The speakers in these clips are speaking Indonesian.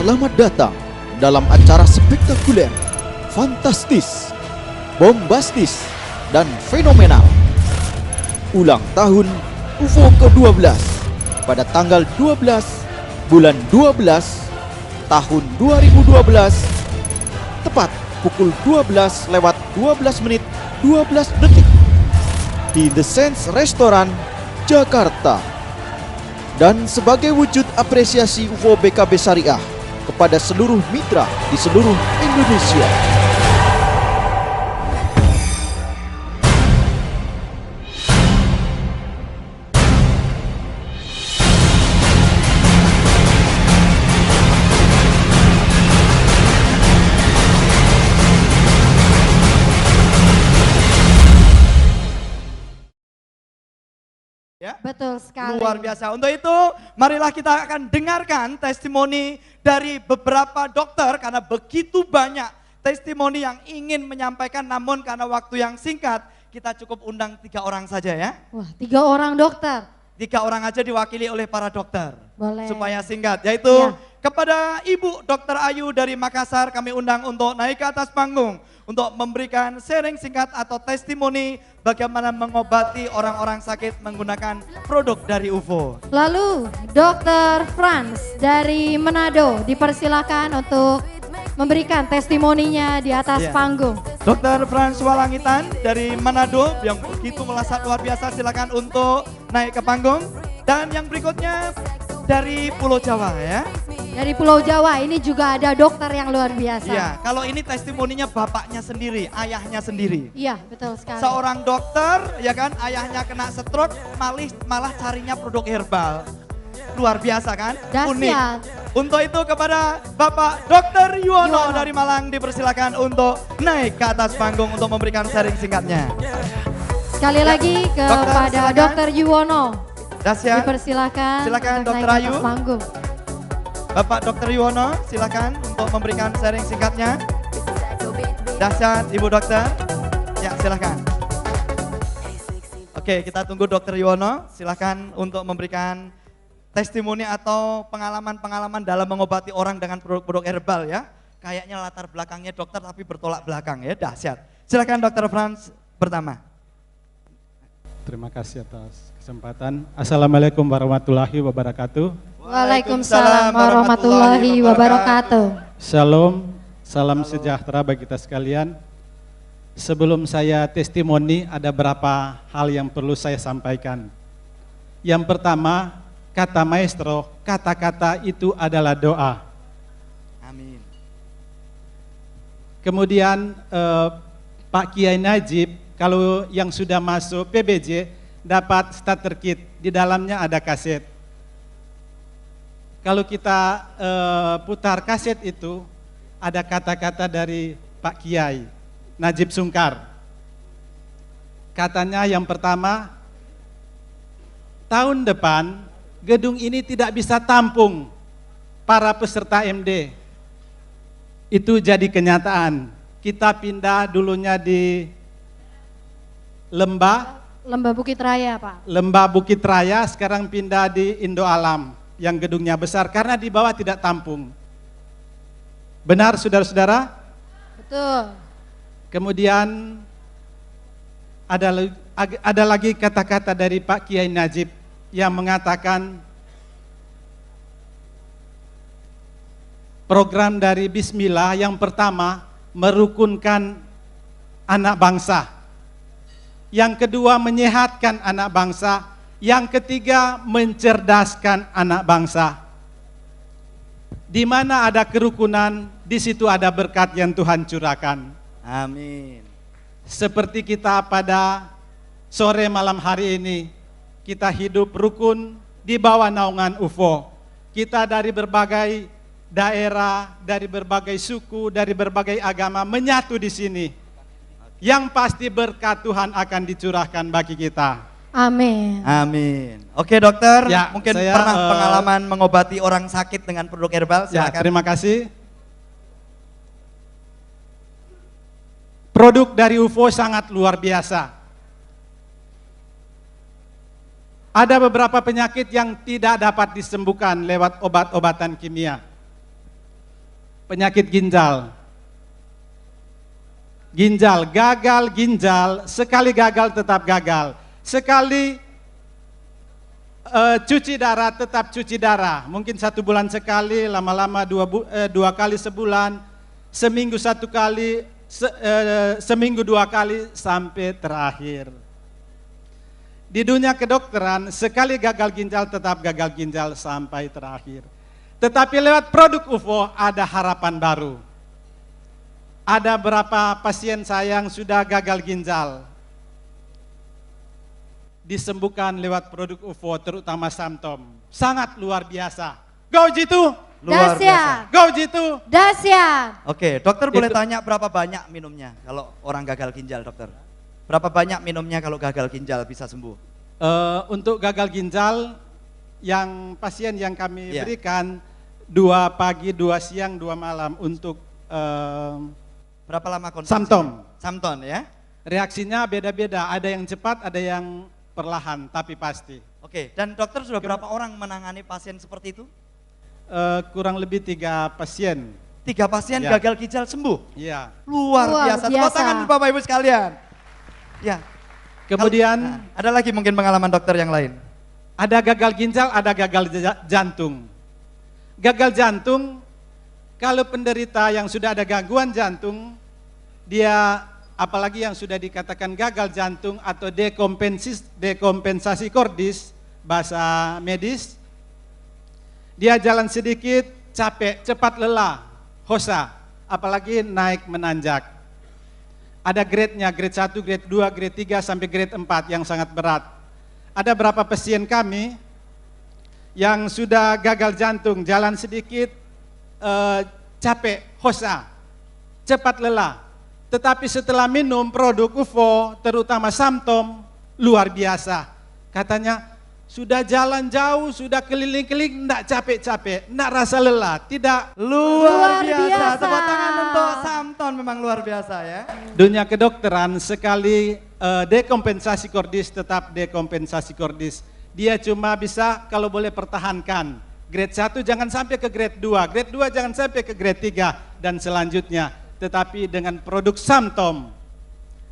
Selamat datang dalam acara spektakuler, fantastis, bombastis, dan fenomenal. Ulang tahun UFO ke-12 pada tanggal 12 bulan 12 tahun 2012 tepat pukul 12:12 di The Sense Restaurant, Jakarta. Dan sebagai wujud apresiasi UFO BKB Syariah kepada seluruh mitra di seluruh Indonesia. Ya, betul sekali. luar biasa. Untuk itu, marilah kita akan dengarkan testimoni dari beberapa dokter karena begitu banyak testimoni yang ingin menyampaikan, namun karena waktu yang singkat, kita cukup undang 3 orang saja ya. Wah, 3 orang dokter. 3 orang aja diwakili oleh para dokter. Boleh. Supaya singkat, yaitu Ya. kepada Ibu Dr. Ayu dari Makassar kami undang untuk naik ke atas panggung untuk memberikan sharing singkat atau testimoni bagaimana mengobati orang-orang sakit menggunakan produk dari UFO. Lalu Dr. Franz dari Manado dipersilakan untuk memberikan testimoninya di atas Ya. panggung. Dr. Franz Walangitan dari Manado yang begitu melesat luar biasa, silakan untuk naik ke panggung. Dan yang berikutnya dari Pulau Jawa ya. Dari Pulau Jawa ini juga ada dokter yang luar biasa. Iya, kalau ini testimoninya bapaknya sendiri, ayahnya sendiri. Iya, betul sekali. Seorang dokter, ya kan, ayahnya kena stroke, malah carinya produk herbal. Luar biasa kan? Dahsyat. Unik. Untuk itu kepada Bapak Dr. Yuwono dari Malang dipersilakan untuk naik ke atas panggung untuk memberikan sharing singkatnya. Sekali lagi kepada silakan. Dr. Yuwono Dahsyat. dipersilakan Silakan, untuk Dr. naik ke Ayu. atas panggung. Bapak Dr. Yuwono silakan untuk memberikan sharing singkatnya. Dahsyat Ibu Dokter. Ya, silakan. Oke, kita tunggu Dr. Yuwono. Silakan untuk memberikan testimoni atau pengalaman-pengalaman dalam mengobati orang dengan produk-produk herbal ya. Kayaknya latar belakangnya dokter tapi bertolak belakang ya, dahsyat. Silakan Dr. Franz pertama. Terima kasih atas kesempatan. Assalamualaikum warahmatullahi wabarakatuh. Waalaikumsalam warahmatullahi wabarakatuh. Shalom, salam sejahtera bagi kita sekalian. Sebelum saya testimoni, ada beberapa hal yang perlu saya sampaikan. Yang pertama, kata maestro, kata-kata itu adalah doa. Amin. Kemudian Pak Kiai Najib, kalau yang sudah masuk PBJ, dapat starter kit, di dalamnya ada kaset. Kalau kita putar kaset itu, ada kata-kata dari Pak Kiai Najib Sungkar. Katanya yang pertama, tahun depan gedung ini tidak bisa tampung para peserta MD. Itu jadi kenyataan. Kita pindah dulunya di Lembah Bukit Raya, Pak. Lembah Bukit Raya, sekarang pindah di Indo Alam yang gedungnya besar karena di bawah tidak tampung. Benar saudara-saudara? Betul. Kemudian ada lagi kata-kata dari Pak Kiai Najib yang mengatakan program dari Bismillah yang pertama merukunkan anak bangsa. Yang kedua menyehatkan anak bangsa, yang ketiga mencerdaskan anak bangsa. Di mana ada kerukunan, di situ ada berkat yang Tuhan curahkan. Amin. Seperti kita pada sore malam hari ini, kita hidup rukun di bawah naungan UFO. Kita dari berbagai daerah, dari berbagai suku, dari berbagai agama menyatu di sini. Yang pasti berkat Tuhan akan dicurahkan bagi kita. Amin. Amin. Oke dokter, Ya, mungkin saya, pernah pengalaman mengobati orang sakit dengan produk herbal, Ya, silakan. terima kasih. Produk dari UFO sangat luar biasa. Ada beberapa penyakit yang tidak dapat disembuhkan lewat obat-obatan kimia. penyakit ginjal. Ginjal, gagal ginjal, sekali gagal tetap gagal. Sekali cuci darah tetap cuci darah. Mungkin 1 bulan sekali, lama-lama 2 kali sebulan, seminggu 1 kali, seminggu 2 kali, sampai terakhir. Di dunia kedokteran, sekali gagal ginjal tetap gagal ginjal sampai terakhir. Tetapi lewat produk UFO ada harapan baru. Ada berapa pasien saya yang sudah gagal ginjal, disembuhkan lewat produk UFO, terutama Samtom. Sangat luar biasa. Go Jitu! Luar biasa. Dahsyat. Go Jitu! Dahsyat. Oke, dokter boleh Itu- tanya berapa banyak minumnya kalau orang gagal ginjal, dokter? Berapa banyak minumnya kalau gagal ginjal bisa sembuh? Untuk gagal ginjal, yang pasien yang kami Iya. berikan 2 pagi, 2 siang, 2 malam untuk Berapa lama konsumsi? Samtom. Samton ya. Reaksinya beda-beda, ada yang cepat, ada yang perlahan, tapi pasti. Oke, dan dokter sudah berapa orang menangani pasien seperti itu? Kurang lebih 3 pasien. 3 pasien Ya. gagal ginjal sembuh. Iya. Luar Luar biasa. Tepuk biasa. tangan Bapak Ibu sekalian. Ya. Kemudian Nah, ada lagi mungkin pengalaman dokter yang lain. ada gagal ginjal, ada gagal jantung. Gagal jantung, kalau penderita yang sudah ada gangguan jantung, dia apalagi yang sudah dikatakan gagal jantung atau dekompensasi kordis, bahasa medis, dia jalan sedikit, capek, cepat lelah, hosa, apalagi naik menanjak. Ada grade-nya, grade 1, grade 2, grade 3, sampai grade 4 yang sangat berat. Ada berapa pasien kami yang sudah gagal jantung, jalan sedikit, capek, hosa, cepat lelah. Tetapi setelah minum produk UFO, terutama Samtom, luar biasa. Katanya, sudah jalan jauh, sudah keliling-keliling, enggak capek-capek, enggak rasa lelah, tidak. Luar Luar biasa. biasa. Tepuk tangan untuk Samton, memang luar biasa ya. Dunia kedokteran sekali dekompensasi kordis tetap dekompensasi kordis. Dia cuma bisa kalau boleh pertahankan. Grade 1 jangan sampai ke grade 2, grade 2 jangan sampai ke grade 3 dan selanjutnya. Tetapi dengan produk Samtom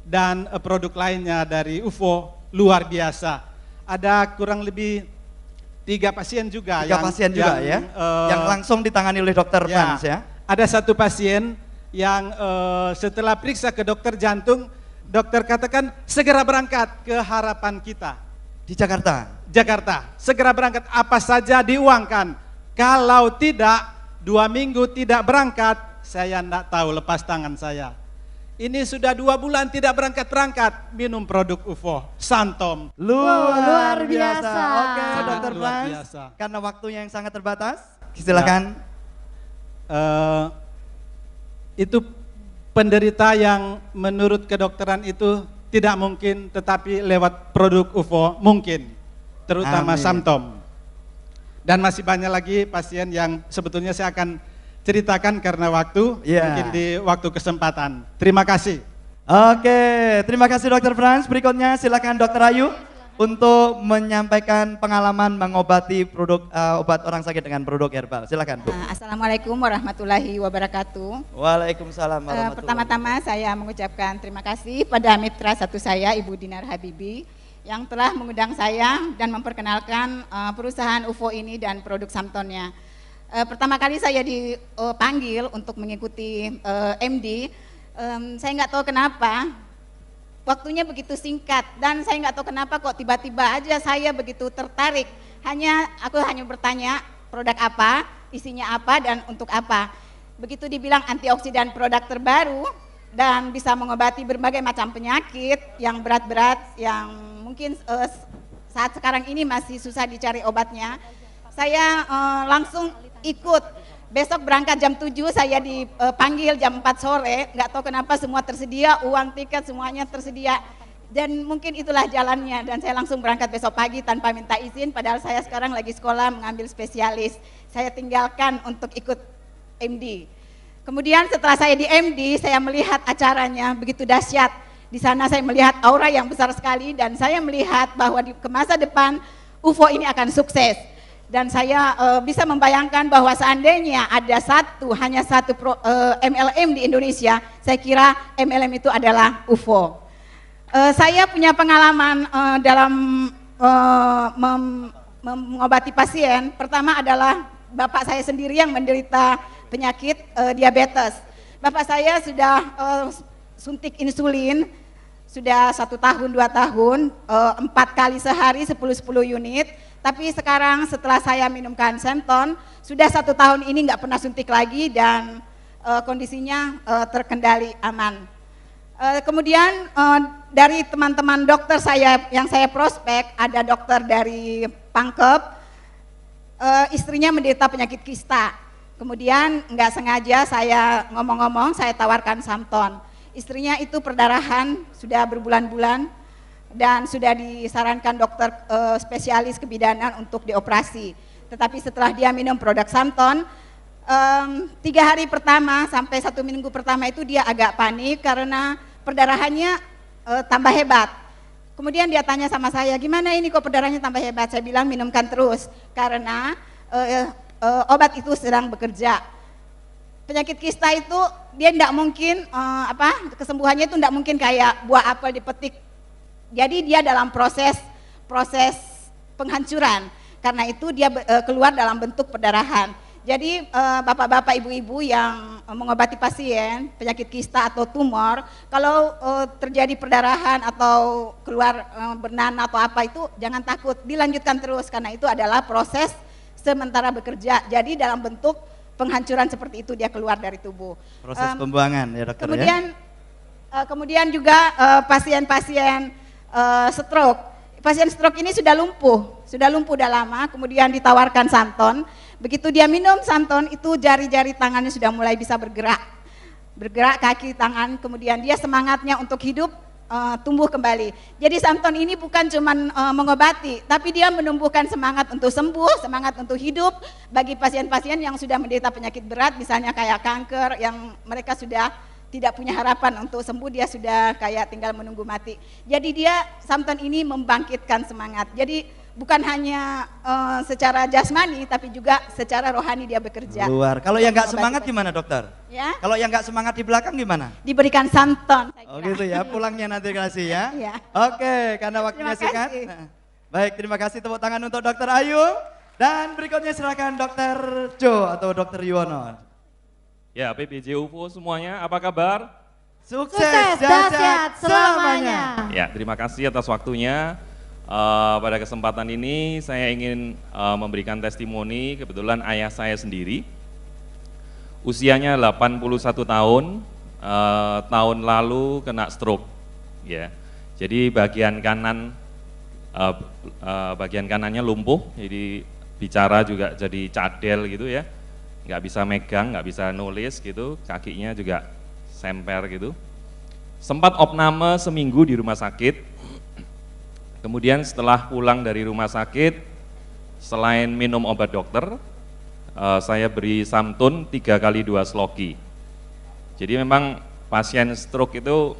dan produk lainnya dari UFO luar biasa. Ada kurang lebih 3 pasien juga 3 pasien juga ya. Yang langsung ditangani oleh dokter Frans ya. Ada 1 pasien yang setelah periksa ke dokter jantung, dokter katakan segera berangkat ke Harapan Kita. Di Jakarta. Jakarta, segera berangkat, apa saja diuangkan. Kalau tidak, 2 minggu tidak berangkat, saya tidak tahu, lepas tangan saya. Ini sudah 2 bulan tidak berangkat-berangkat, minum produk UFO, Samtom. Luar biasa. Oke, Sangat dokter luar Frans, biasa. karena waktunya yang sangat terbatas, silakan. Itu penderita yang menurut kedokteran itu tidak mungkin, tetapi lewat produk UFO mungkin, terutama Amin. Samtom. Dan masih banyak lagi pasien yang sebetulnya saya akan ceritakan karena waktu, Iya. mungkin di waktu kesempatan. Terima kasih. Oke, terima kasih dokter Frans. Berikutnya silakan dokter Ayu untuk menyampaikan pengalaman mengobati produk obat orang sakit dengan produk herbal. Silakan Bu. Assalamualaikum warahmatullahi wabarakatuh. Waalaikumsalam warahmatullahi Pertama-tama saya mengucapkan terima kasih pada mitra satu saya, Ibu Dinar Habibi, yang telah mengundang saya dan memperkenalkan perusahaan UFO ini dan produk Samtonnya. Pertama kali saya dipanggil untuk mengikuti MD, saya nggak tahu kenapa, waktunya begitu singkat dan saya nggak tahu kenapa kok tiba-tiba aja saya begitu tertarik. Aku hanya bertanya produk apa, isinya apa dan untuk apa. Begitu dibilang antioksidan produk terbaru dan bisa mengobati berbagai macam penyakit yang berat-berat yang mungkin saat sekarang ini masih susah dicari obatnya. Saya langsung ikut. Besok berangkat jam 7, saya dipanggil jam 4 sore, nggak tahu kenapa semua tersedia, uang tiket semuanya tersedia. Dan mungkin itulah jalannya dan saya langsung berangkat besok pagi tanpa minta izin, padahal saya sekarang lagi sekolah mengambil spesialis. Saya tinggalkan untuk ikut MD. Kemudian setelah saya di MD, saya melihat acaranya begitu dahsyat. Di sana saya melihat aura yang besar sekali dan saya melihat bahwa ke masa depan UFO ini akan sukses. Dan saya bisa membayangkan bahwa seandainya ada hanya satu MLM di Indonesia, saya kira MLM itu adalah UFO. Saya punya pengalaman dalam mengobati pasien. Pertama adalah bapak saya sendiri yang menderita penyakit diabetes. Bapak saya sudah suntik insulin sudah 1 tahun 2 tahun 4 kali sehari 10 unit. Tapi sekarang setelah saya minumkan Samton sudah 1 tahun ini nggak pernah suntik lagi dan kondisinya terkendali aman. Kemudian dari teman-teman dokter saya yang saya prospek, ada dokter dari Pangkep, istrinya menderita penyakit kista. Kemudian nggak sengaja saya ngomong-ngomong, saya tawarkan Samton. Istrinya itu perdarahan sudah berbulan-bulan dan sudah disarankan dokter spesialis kebidanan untuk dioperasi. Tetapi setelah dia minum produk Samton, 3 hari pertama sampai 1 minggu pertama itu dia agak panik karena perdarahannya tambah hebat. Kemudian dia tanya sama saya, gimana ini kok perdarahannya tambah hebat? Saya bilang minumkan terus karena obat itu sedang bekerja. Penyakit kista itu dia tidak mungkin kesembuhannya itu tidak mungkin kayak buah apel dipetik. Jadi dia dalam proses penghancuran. Karena itu dia keluar dalam bentuk perdarahan. Jadi bapak-bapak, ibu-ibu yang mengobati pasien penyakit kista atau tumor, kalau terjadi perdarahan atau keluar bernanah atau apa itu jangan takut, dilanjutkan terus karena itu adalah proses sementara bekerja. Jadi dalam bentuk penghancuran seperti itu dia keluar dari tubuh. Proses pembuangan ya dokter kemudian, ya. Kemudian juga pasien-pasien stroke. Pasien stroke ini sudah lumpuh udah lama, kemudian ditawarkan Samton. Begitu dia minum Samton itu jari-jari tangannya sudah mulai bisa bergerak kaki, tangan, kemudian dia semangatnya untuk hidup tumbuh kembali. Jadi Samton ini bukan cuma mengobati, tapi dia menumbuhkan semangat untuk sembuh, semangat untuk hidup bagi pasien-pasien yang sudah menderita penyakit berat, misalnya kayak kanker, yang mereka sudah tidak punya harapan untuk sembuh, dia sudah kayak tinggal menunggu mati. Jadi dia Samton ini membangkitkan semangat. Jadi bukan hanya secara jasmani, tapi juga secara rohani dia bekerja. Luar. Kalau yang nggak semangat gimana dokter? Ya. Kalau yang nggak semangat di belakang gimana? Diberikan Samton. Oh gitu ya, pulangnya nanti kasih ya. Iya. Oke, karena waktunya Terima singkat. kasih. Nah, baik, terima kasih, tepuk tangan untuk dokter Ayu. Dan berikutnya silakan dokter Jo atau dokter Yuwono. Ya, PBJ UFO semuanya, apa kabar? Sukses dahsyat selamanya. Ya, terima kasih atas waktunya. Pada kesempatan ini saya ingin memberikan testimoni. Kebetulan ayah saya sendiri usianya 81 tahun, tahun lalu kena stroke ya. Jadi bagian kanannya lumpuh, jadi bicara juga jadi cadel gitu ya, nggak bisa megang, nggak bisa nulis gitu, kakinya juga semper gitu. Sempat opname seminggu di rumah sakit. Kemudian setelah pulang dari rumah sakit, selain minum obat dokter, saya beri Samtun 3 kali 2 sloki. Jadi memang pasien stroke itu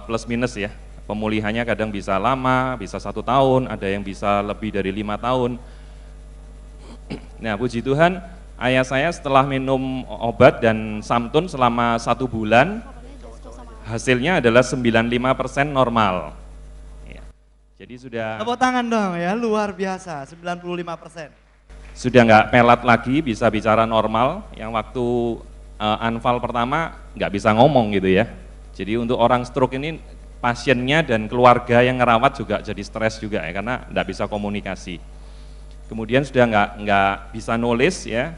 plus minus ya, pemulihannya kadang bisa lama, bisa 1 tahun, ada yang bisa lebih dari 5 tahun. Nah puji Tuhan, ayah saya setelah minum obat dan Samtun selama 1 bulan, hasilnya adalah 95% normal. Jadi sudah Tepuk tangan dong ya, luar biasa, 95%. Sudah nggak pelat lagi, bisa bicara normal. Yang waktu anfal pertama nggak bisa ngomong gitu ya. Jadi untuk orang stroke ini pasiennya dan keluarga yang ngerawat juga jadi stres juga ya, karena nggak bisa komunikasi. Kemudian sudah nggak bisa nulis ya,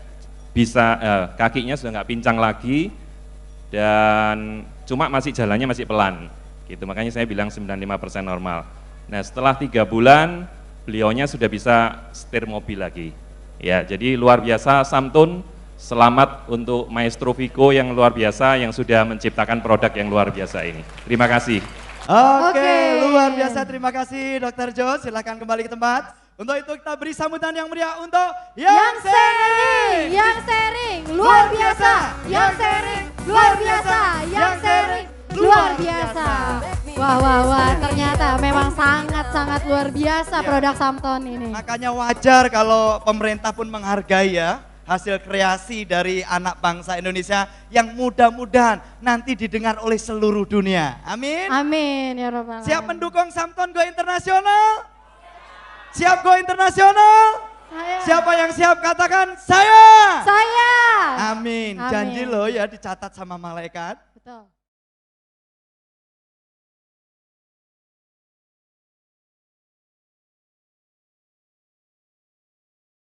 kakinya sudah nggak pincang lagi dan cuma jalannya masih pelan. Gitu, makanya saya bilang 95% normal. Nah setelah 3 bulan beliaunya sudah bisa setir mobil lagi. Ya jadi luar biasa Samtun, selamat untuk Maestro Vico yang luar biasa yang sudah menciptakan produk yang luar biasa ini. Terima kasih. Oke, luar biasa, terima kasih dokter Jo, silakan kembali ke tempat. Untuk itu kita beri sambutan yang meriah untuk Yang sharing, luar biasa. Yang sharing, luar biasa. Yang sharing, luar biasa. Wah, ternyata memang sangat sangat luar biasa Iya. produk Samton ini. Makanya wajar kalau pemerintah pun menghargai ya hasil kreasi dari anak bangsa Indonesia yang mudah-mudahan nanti didengar oleh seluruh dunia. Amin. Amin ya Rabbal Siap Alamin. mendukung Samton Go Internasional? Siap Go Internasional? Saya. Siapa yang siap katakan saya? Saya. Amin. Amin. Janji loh ya dicatat sama malaikat. Betul.